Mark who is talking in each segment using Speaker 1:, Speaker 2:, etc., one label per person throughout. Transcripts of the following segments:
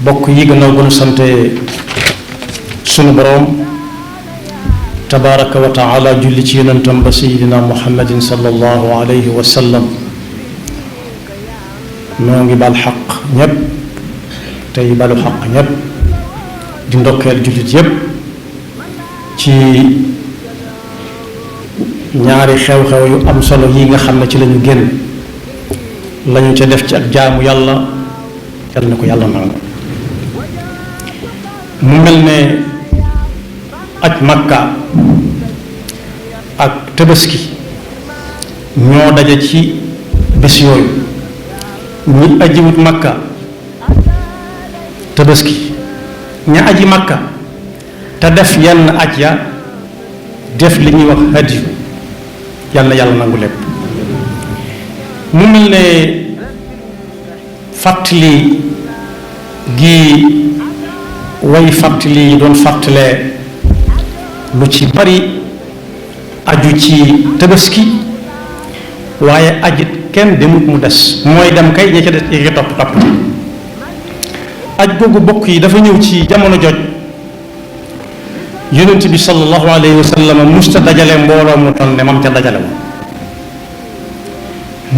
Speaker 1: bokk yi gannaaw bu nu sante sunu boroom tabaraka wa taala julli ci yonentam ba sayidina muhammadin sallallahu alayhi wa sallam noo ngi bal xaq ñépp tey balu xaq ñépp di ndokkeel jullit yépp ci ñaari xew-xew yu am solo yi nga xam ne ci lañu génn lañu ca def ci ak jaamu yàlla yal na ko yàlla nangu. mu mel ne aj makka ak tabaski ñoo daje ci bés yooyu. ñi ajiwut makka tabaski ña aji makka te def yenn aj ya def li ñuy wax hadiyu yal na yàlla nangu lépp. mu mel ne fàttali gi way fàttali yi doon fàttalee lu ci bari aju ci tabaski waaye ajit kenn demut mu des mooy dem kay ña ca des yi topp aj googu bokk yi dafa ñëw ci jamono joj yonent bi sallallahu alayhi wa sallam musta dajale mbooloo mu toll ne mam ca dajale woon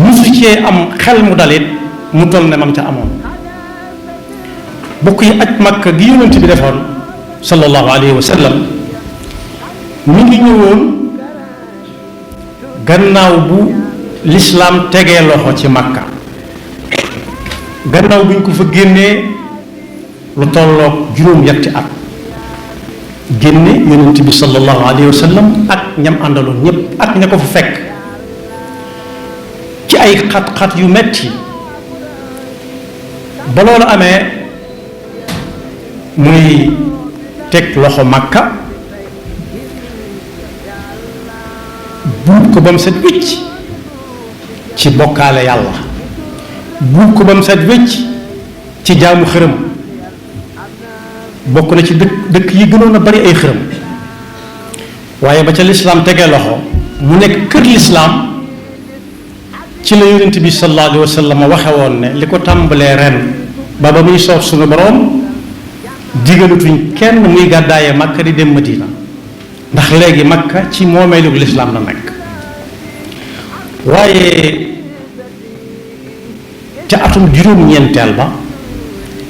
Speaker 1: musu cee am xel mu dalit mu toll ne mam ca amoon bokk yi aj makka gi yonent bi defoon sallallahu alayhi wa sallam mi ngi ñëwoon gannaaw bu lislaam tegee loxo ci makka gannaaw bu ñu ko fa génnee lu tolloog juróom-ñetti at génne yonent bi sallallahu alayhi wa sallam ak ñam àndaloon ñépp ak ña ko fa fekk ci ay xat-xat yu metti ba loolu amee muy teg loxo makka buub ko ba mu set wicc ci bokkaale yàlla buub ko ba mu set wecc ci jaamu xërëm bokk na ci dëkk yi gënoon a bari ay xërëm waaye ba ca lislaam tegee loxo mu nekk kër lislaam ci la yonent bi sallallahu alayhi wa sallam waxe woon ne li ko tàmbalee ren ba ba muy soof suñu boroom digalutuñ kenn muy gàddaaye makka di dem madina ndax léegi makka ci moomeelu lislaam la nekk. waaye ca atum juróom-ñeenteel ba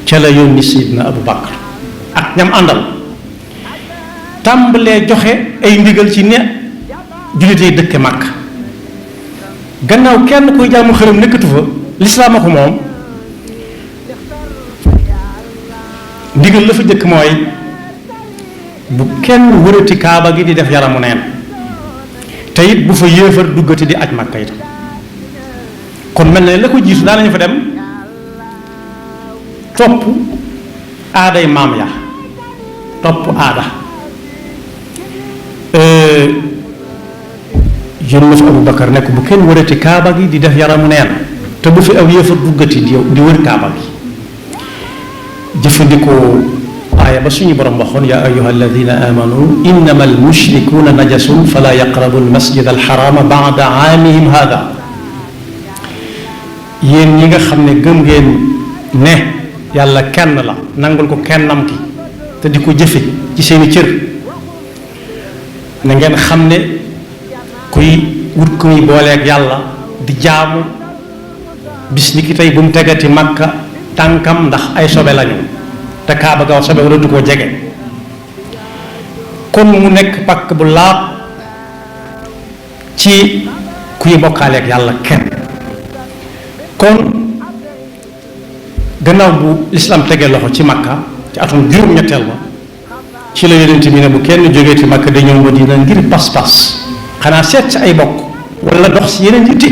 Speaker 1: ca la yónni Seydina Abu Bakar ak ñam àndal tàmbalee joxe ay ndigal ci ne jullit yi dëkke Makka gannaaw kenn kuy jaamu xërëm nekkatu fa lislaam a ko moom ndigal la fa jëkk mooy bu kenn wërati kaaba gi di def yaramu neen te it bu fa yéefar duggati di aj makka itam kon mel na la ko jiitu daa nañu fa dem topp aaday maam ya topp aada yónni fa Abu Bakar nekk bu kenn wërati kaaba gi di def yaramu neen te bu fi aw yéefar duggati di wër kaaba gi jëfandikoo aaya ba suñu borom waxoon yaa ayyuha alladina amanu innama almushrikuuna najasun fala yaqrabu almasjid alxarama bada aamihim hada yéen ñi nga xam ne gëm ngeen ne yàlla kenn la nangul ko kennam ki te di ko jëfe ci seeni cër na ngeen xam ne kuy wut ku muy booleeg yàlla di jaamu bis ni ki tey bu mu tegati makka tànkam ndax ay sobe lañu te kaaba gaw sobe wala du ko jege kon mu nekk pakk bu laab ci kuy bokkaaleeg yàlla kenn kon gannaaw bu lislaam tegee loxo ci makka ci atum juróom-ñetteel ba ci la yonent bi ne bu kenn jógee ci makka da ñëw Madina ngir pas-pas xanaa seet si ay bokk wala dox si yeneen yitte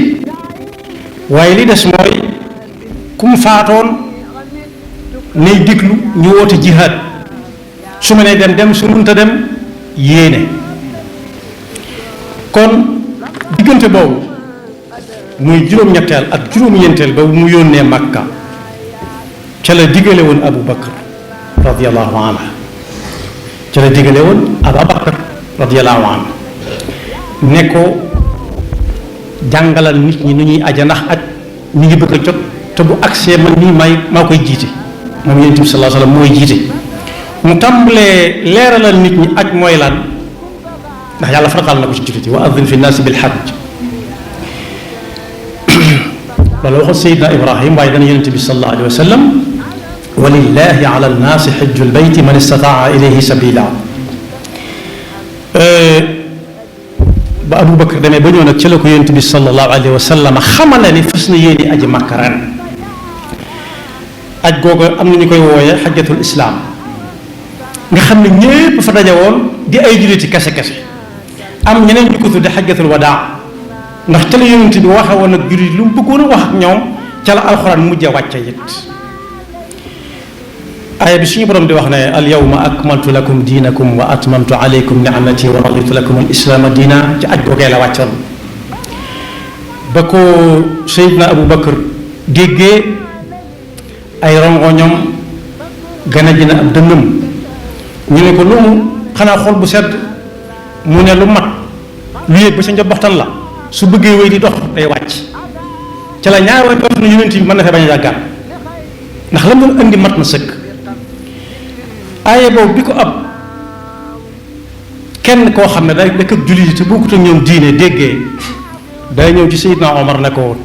Speaker 1: waaye li des mooy ku mu faatoon nay diglu ñu woote jihaad su ma nee dem su mënta dem yéene kon diggante boobu muy juróom-ñetteel ak juróom-ñeenteel ba mu yónnee makka ca la digale woon Abu Bakar radiyallahu anhu ca la digale woon Abu Bakar radiyallahu anhu ne ko jàngalal nit ñi nu ñuy aja ndax aj ñu ngi bëgg a jot te bu agsee man nii maa koy jiite moom yonent bi sallallahu alayhi wasallam mooy jiite mu tàmbalee leeralal nit ñi aj mooy lan ndax yàlla farataal na ko ci jullit yi wa adhin fi nnaasi bil hajj loolu waxul Seydina Ibrahim waaye dana yonent bi sallallahu alayhi wa sallam walillahi ala nnaasi hajjul bayti man istataa ilayhi sabila ba Abu Bakar demee ba ñëw nag ci la ko yonent bi sallallahu alayhi wa sallam xamal ne fas na yéeni aji Makka ren aj googu am na ñu koy wooyee xajjatul islaam nga xam ne ñépp fa daje woon di ay julliti kese kese am ñeneen ñu ko tudde xajjatul wadaa ndax ca la yonent bi waxe woon ak jullit lu mu bëggoon a wax ak ñoom ca la alxuraan mujje wàcce it aaya bi suñu borom di wax ne al yawma akmaltu lakum diinakum wa atmamtu alaykum ni'mati wa raditu lakum al islaama diina ci aj googee la wàccoon ba ko Seydina Abu Bakar déggee ay rongoñom gën a ji na ab dënnam ñu ne ko lu mu xanaa xol bu sedd mu ne lu mat lu yéeg ba sa njabootan la su bëggee wéy di dox day wàcc ca la ñaar way dox na yonent bi mën na fee bañ a yàggaat ndax la mu indi mat na sëkk aaye boobu bi ko ab kenn koo xam ne day dëkk ak jullit yi te bokkut ak ñoom diine déggee day ñëw ci Seydina Omar ne ko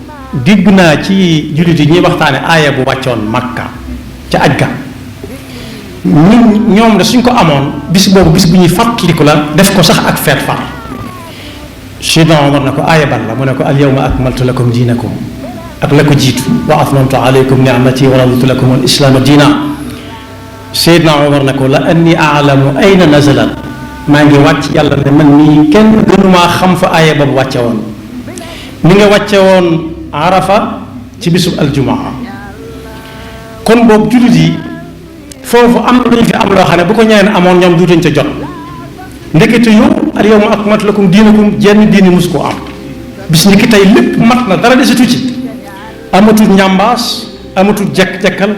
Speaker 1: dégg naa ci jullit yi ñuy waxtaane aaya bu wàccoon Makka ca aj ga ñoom de suñ ko amoon bis boobu bis bu ñuy fàttaliku la def ko sax ak feet far Seydina Omar ne ko aaya ban la mu ne ko al yawma akmaltu lakum diinakum ak la ko jiitu wa atmamtu alaykum ni'mati wa raditu lakum al islaama diina Seydina Omar ne ko la anni a'lamu ayna nazalat maa ngi wàcc yàlla ne man nii kenn gënumaa xam fa aaya boobu wàcce woon mi nga wàcce woon Arafa ci bisub aljumaa kon boobu jullit yi foofu am na lu ñu fi am loo xam ne bu ko ñeneen amoon ñoom duutañ ca jot ndekete yow al yawma akmaltu lakum diinakum jenn diini mus koo am bis ni ki tey lépp mat na dara desatu ci amatut njàmbaas amatut jekk-jekkal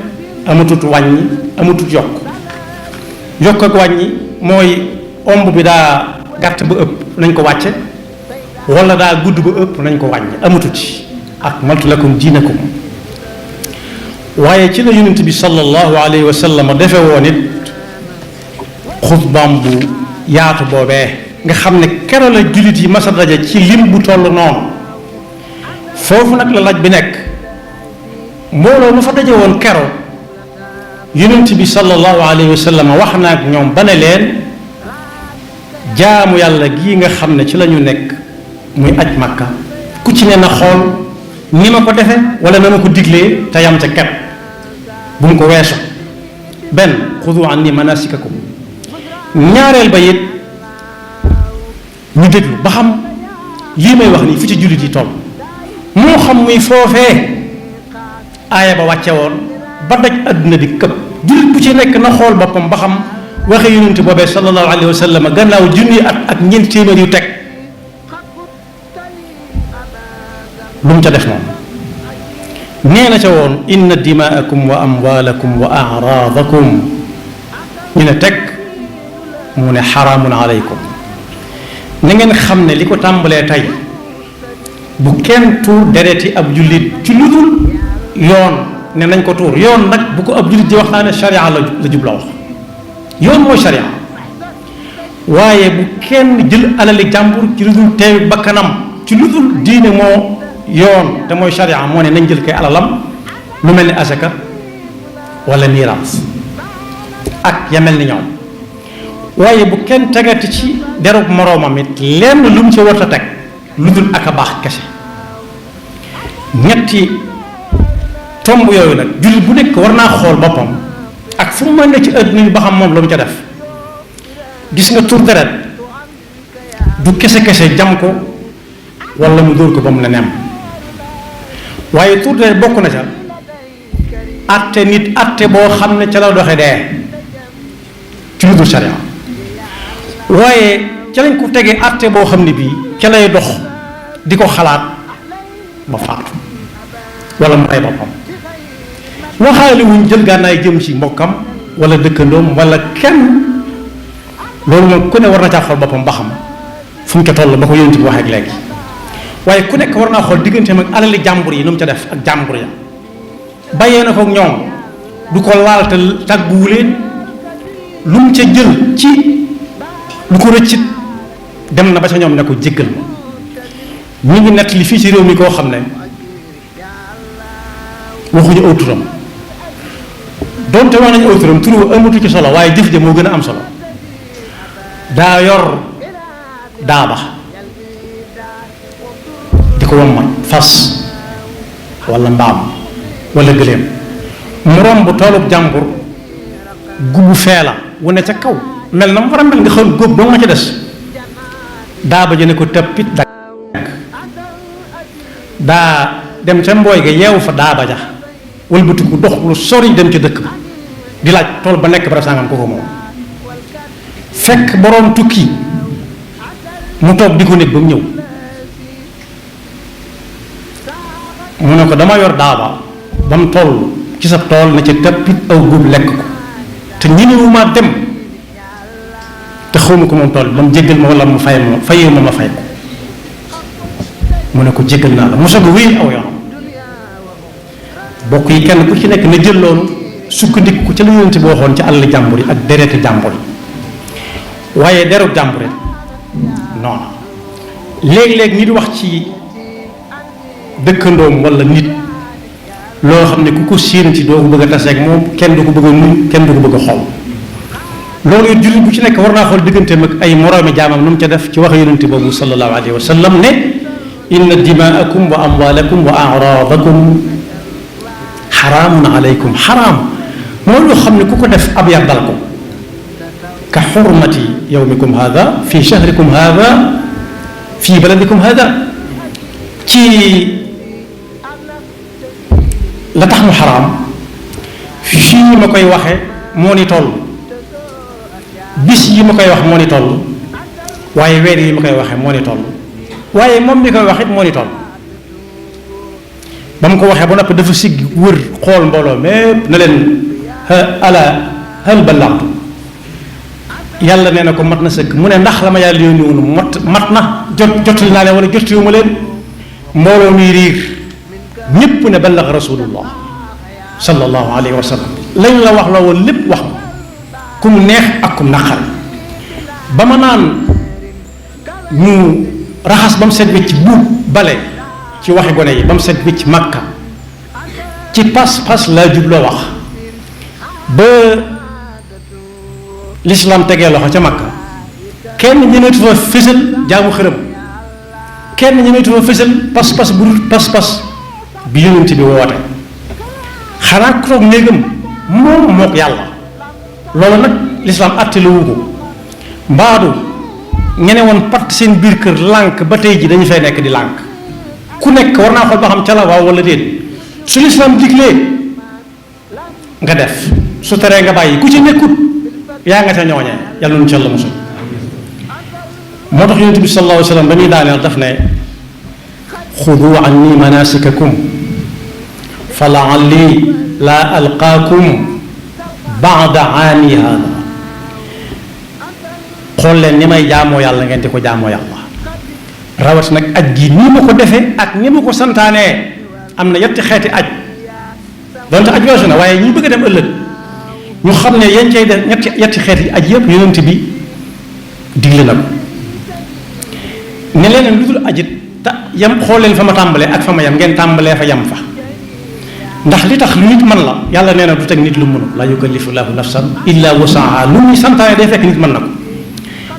Speaker 1: amatut wàññi amatut yokk ak wàññi mooy omb bi daa gàtt ba ëpp nañ ko wàcce wala daa gudd ba ëpp nañ ko wàññi amatut ci akmaltu lakum diinakum waaye ci la yonent bi sallallahu alayhi wa sallam defe woon it xutbaam bu yaatu boobee nga xam ne kero la jullit yi masa daje ci lim bu toll noonu foofu nag la laaj bi nekk mbooloo ma fa daje woon kero yonent bi sallallahu alayhi wa sallam wax na ak ñoom ba ne leen jaamu yàlla gii nga xam ne ci la ñu nekk muy aj Makka ku ci ne na xool ni ma ko defe wala na ma ko diglee te yam ca ket bu mu ko weesu benn xudu anni manasikakum ñaareel ba it ñu déglu ba xam lii may wax nii fi ci jullit yi toll moo xam muy foofee aaya ba wàcce woon ba daj àdduna di këpp jullit bu ci nekk na xool boppam ba xam waxe yonent boobee sallallahu alayhi wa sallam gannaaw junni at ak ñeent téeméer yu teg lu mu ca def moom nee na ca woon inna dimaakum wa amwaalakum wa araadakum ñu ne teg mu ne xaraamun aleykum na ngeen xam ne li ko tàmbalee tey bu kenn tuur dereti ab jullit ci lu dul yoon ne nañ ko tuur yoon nag bu ko ab jullit di wax naa ne sharia la jubla wax yoon mooy sharia waaye bu kenn jël alali jàmbur ci lu dul teewi bakkanam ci lu dul diine moo yoon te mooy sharia moo ne nañ jël koy alalam lu mel ni asaka wala miraas ak ya mel ni ñoom waaye bu kenn tegati ci derub moroomam it lenn lu mu ci war a teg lu dul ak a baax kese ñetti tomb yooyu nag jullit bu nekk war naa xool boppam ak fu mu mën ne ci àdduna bi ba xam moom lu mu ca def gis nga tur deret du kese jam ko wala mu dóor ko ba mu ne nem waaye tur deret bokk na ca atte nit atte boo xam ne ca la doxe dee ci lu dul sharia waaye ca lañ ko tegee atte boo xam ne bii ca lay dox di ko xalaat ba faatu wala mu rey boppam waxaale wuñ jël gànnaay jëm ci mbokkam wala dëkkandoom wala kenn loolu moom ku ne war na caa xool boppam ba xam fu mu ca toll ba ko yonent bi waxee ak léegi waaye ku nekk war naa xool digganteem ak alali jàmbur yi nu mu ca def ak jàmbur ya bàyyee na ko ak ñoom du ko laal te tàgguwu leen lu mu ca jël ci lu ko rëccit dem na ba ca ñoom ne ko jéggal ma. ñu ngi nett li fii ci réew mi koo xam ne waxuñu aw turam donte wax nañu aw turam turu amatu ci solo waaye jëf ja moo gën a am solo. daa yor daaba di ko wommat fas walla mbaam walla gëléem mu romb toolub jàmbur gubu feela wu ne ca kaw mel na mu war a mel nga xam góob doo nga ca des daaba ji ne ko tëppit dagg daa dem ca mbooy ga yeewu fa daaba ja wëlbatiku dox lu sori dem ca dëkk ba di laaj tool ba nekk bara sàngam ko moom fekk boroom tukki mu toog di ko nekk ba mu ñëw mu ne ko dama yor daaba ba mu toll ci sa tool na ca tëppit aw góob lekk ko te ñemewuma dem te xawma ko moom tool ba mu jéggal ma walla mu fay ma fayee ma fay ko mu ne ko jéggal naa la mu soog a wéy aw yoon bokk yi kenn ku ci nekk na jël loolu sukkandiku ko ca la Yonent bi waxoon ci àll jàmbur yi ak dereeti jàmbur yi waaye deru jàmbur yi noonu léeg-léeg nit wax ci dëkkandoom walla nit loo xam ne ku ko séen ci doo ko bëgg a taseeg moom kenn du ko bëgg a nuyu kenn du ko bëgg a xool loolu it jullit bu ci nekk war naa xool digganteem ak ay moroomi jaamam nu mu ca def ci wax Yonent boobu sallallahu alayhi wa sallam ne inna dimaakum wa amwaalakum wa araadakum xaraamun alaykum xaraam mooy loo xam ne ku ko def ab yar dal ko ka xurmati yawmikum hada fi shahrikum hada fi baladikum hada ci la tax mu xaraam fii ma koy waxe moo ni toll bis yi ma koy wax moo ni toll waaye weer yi ma koy waxe moo ni toll waaye moom mi koy wax it moo ni toll ba mu ko waxee ba noppi dafa sigg wër xool mbooloo mépp na leen ala hal ballagtu yàlla nee na ko mat na sëkk mu ne ndax la ma yàlla yónni woon mat na jotali naa leen wala jotiwuma leen mbooloo mi riir ñépp ne ballag rasulullah sallallahu alayhi wa sallam lañ la wax la woon lépp wax ku mu neex ak ku mu naqar ba ma naan ñu raxas ba mu set wecc buub bale ci waxi gone yi ba mu set wecc Makka ci pas-pas laa jubloo wax ba lislaam tegee loxo ca Makka kenn ñemeetu fa fësal jaamu xërëm kenn ñemeetu fa fësal pas-pas bu dul pas-pas bi Yonent bi woote xanaa ku toog néegam moom mook yàlla loolu nag lislaam àttaliwu ko mbaadu ñene woon pat seen biir kër lànk ba tey ji dañu fay nekk di lànk ku nekk war naa xool ba xam ca la waaw wala déet su lislaam diglee nga def su teree nga bàyyi ku ci nekkut yaa nga ca ñooñee yàlla nu ci Yàlla musul moo tax Yonent bi sallallahu alayhi wa sallam ba muy daaneel daf ne xudu anni manasikakum fa la'alli laa alqaakum ba'da aami haada xool leen ni may jaamoo yàlla ngeen di ko jaamoo yàlla rawat nag aj gi nii ma ko defee ak ni ma ko santaanee am na yetti xeeti aj donte aj weesu na waaye ñi bëgg a dem ëllëg ñu xam ne yéen cay def yetti xeeti aj yëpp Yonent bi digle na ko ne leen lu dul ajit yam xool leen fa ma tàmbalee ak fa ma yam ngeen tàmbalee fa yam fa ndax li tax lu nit mën la yàlla nee na du teg nit lu mënul la yukallifu llaahu nafsan illa wusaha lu muy santaane day fekk nit mën na ko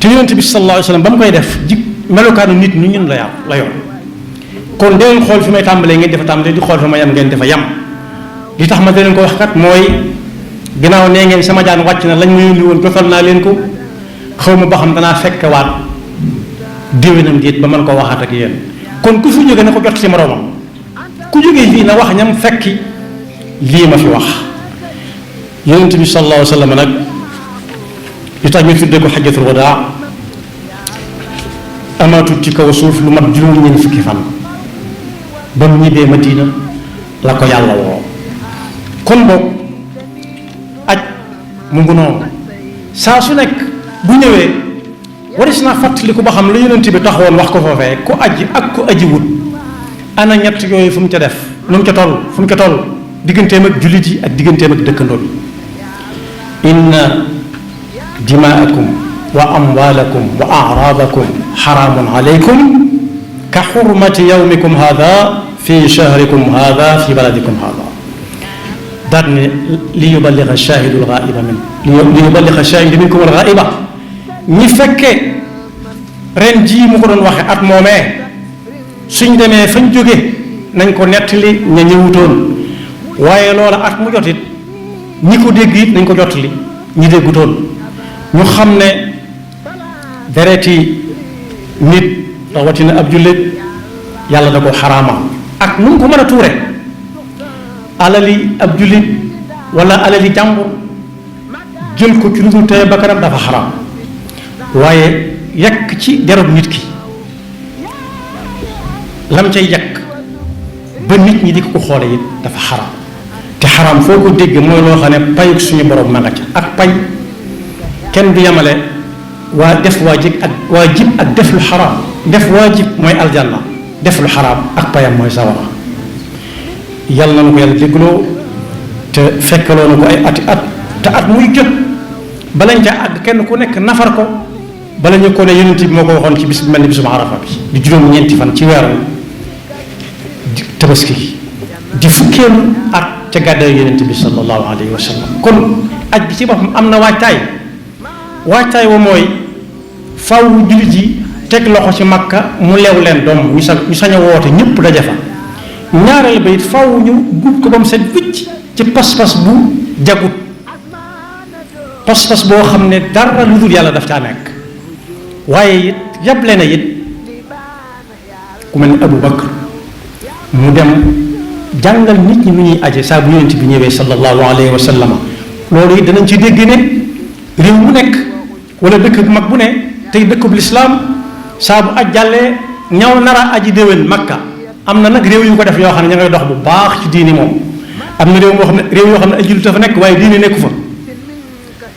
Speaker 1: te Yonent bi sallallahu alayhi wa sallam ba mu koy def ji melokaanu nit ñu ñun la yor kon dee leen xool fi may tàmbalee ngeen defa tàmbalee di xool fa ma yam ngeen defa yam li tax ma da leen ko wax kat mooy ginnaaw nee ngeen sama jaan wàcc na lañ ma yónni woon jotal naa leen ko xaw ma ba xam danaa fekkewaat déwénam déet ba mën koo waxaat ak yéen kon ku fi jóge na ko jot ci moroomam ku jógee fii na wax ñam fekki lii ma fi wax Yonent bi sallallahu alayhi wa sallam nag li tax ñu tuddee ko xajjatul wadaa amaatut ci kaw suuf lu mat juróom-ñeent fukki fan ba mu ñibbee Madina la ko yàlla woo kon boog aj mu ngi noonu saa su nekk bu ñëwee waris naa fàttaliku ba xam la Yonent bi taxawoon wax ko foofee ku aji ak ku aji wut ana ñett yooyu fu mu ca def nu mu ca toll fu mu ca toll digganteem ak jullit yi ak digganteem ak dëkkandoo bi inna dimaakum wa amwaalakum wa araadakum xaraamun alaykum ka xurmati yawmikum hada fi shahrikum hada fi baladikum hada daat ne li yuballiga shaahidu alxaaiba min li yuballiga shaahidu minkum alxaaiba ñi fekkee ren jii mu ko doon waxe at moomee suñ demee fañ jóge nañ ko nettali ña ñëwutoon waaye loola at mu jotit ñi ko dégg it nañ ko jottali ñi déggutoon ñu xam ne dereti nit rawatina ab jullit yàlla da ko xaraamal ak nu mu ko mën a tuure alali ab jullit wala alali jàmbur jël ko ci lu dul tey bakkanam dafa xaraam waaye yàq ci derub nit ki lam cay yàq ba nit ñi di ko xoole it dafa xaraam te xaraam foo ko dégg mooy loo xam ne payuk suñu borom ma nga ca ak pay kenn du yemale waa def waajib ak def lu xaraam def waajib mooy aljanna def lu xaraam ak payam mooy sawara yàlla na nu ko yàlla déggloo te fekkaloo na ko ay ati at te at muy jot balañ ca àgg kenn ku nekk nafar ko bala ñu ko ne yonent bi moo ko waxoon ci bis bi mel ni bisum arafa bi di juróom-ñeenti fan ci weeru tabaski di fukkeelu at ca gàddaay yonent bi sallallahu alayhi wa sallam kon aj bi ci boppam am na waajtaay wa mooy faw jullit yi teg loxo ci makka mu leew leen doom ñu sañ a woote ñëpp daje fa ñaareel ba it faw ñu guub ko ba mu set wicc ci pas-pas bu jagut pas-pas boo xam ne dara lu dul yàlla daf caa nekk waaye it yable na it ku mel ni Abu Bakr mu dem jàngal nit ñi nu ñuy aje saa bu yonent bi ñëwee sallallahu alayhi wa sallam loolu it danañ ci dégg ne réew mu nekk wala dëkk bu mag bu ne tey dëkk bu lislaam saa bu aj jàllee ñaw nara aji déwén makka am na nag réew yu ko def yoo xam ne ña ngay dox bu baax ci diini moom am na réew yoo xam ne ay jullit dafa nekk waaye diini nekku fa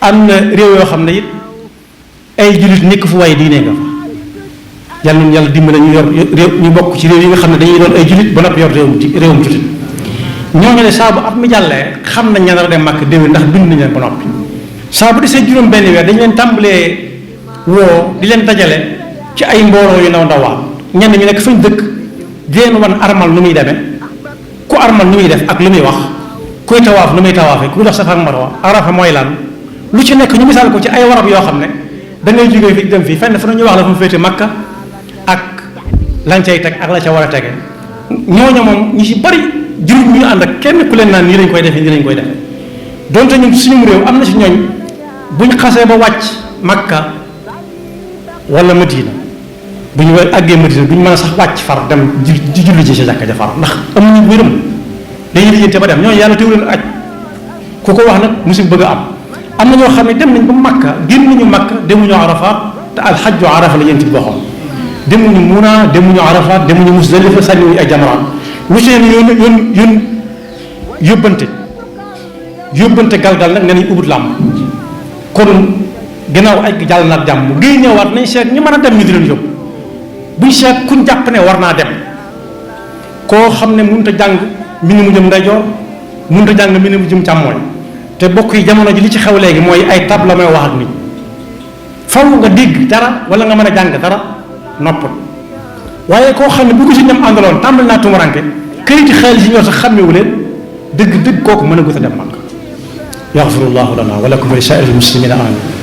Speaker 1: am na réew yoo xam ne it ay jullit nekk fu waaye diine nga fa yàlla nañu yàlla dimbale ñu yor réew ñu bokk ci réew yi nga xam ne dañuy doon ay jullit ba noppi yor réewum jullit ñooñu ne saa bu at mi jàllee xam nañ ña nar a dem màkk déwén ndax bind nañ leen ba noppi saa bu desee juróom benn weer dañ leen tàmbalee woo di leen dajale ci ay mbooloo yu ndaw ndawaan ñenn ñu nekk fañ dëkk di leen wan armal nu muy demee ku armal nu muy def ak lu muy wax kuy tawaaf nu muy tawaafee kuy dox Safa ak Marwa Arafa mooy lan lu ci nekk ñu misaal ko ci ay warab yoo xam ne da ngay jógee fi dem fii fenn fu ñu wax la fu mu féete Makka ak lañ cay teg ak la ca war a tege ñooñu moom ñu ci bari juróom ñu ànd ak kenn ku leen naan nii lañ koy defee nii lañ koy defee donte ñun suñu réew am na ci ñooñ buñ xasee ba wàcc Makka wala Madina bu ñu àggee Madina duñ mën a sax wàcc far dem di julli ji sa jàkka ja far ndax amuñu wéram dañuy lijjante ba dem ñooñu yàlla teew leen aj ku ko wax nag musim bëgg a am na ñoo xam ne dem nañ ba Makka génn nañu Makka demuñu Arafa te alxajju Arafa la yéen ci boppam demuñu Muna demuñu Arafa demuñu Musdalifa sànniwuñu ay jamaraat lu ci yoon yóbbante galgal nag ne nañ ubut làmb kon gannaaw aj jàll naag jàmm géey ñëwaat nañ seet ñi mën a dem ñu di leen yóbbu buñ seet kuñ jàpp ne war naa dem koo xam ne mënut a jàng mbind mu jëm ndeyjoor mënut a jàng mbind mu jëm càmmooñ te bokk yi jamono ji li ci xew léegi mooy ay tab la may wax ak nit faw nga dégg dara wala nga mën a jàng dara noppal waaye koo xam ne bu ko si ñam àndaloon tàmbali naa tumuranke këyiti xaalis yi ñoo sax xàmmewu leen dëgg kooku mën a gut a dem mag yaxfirullahu lana wa lakum wa li saa'iril muslimina amin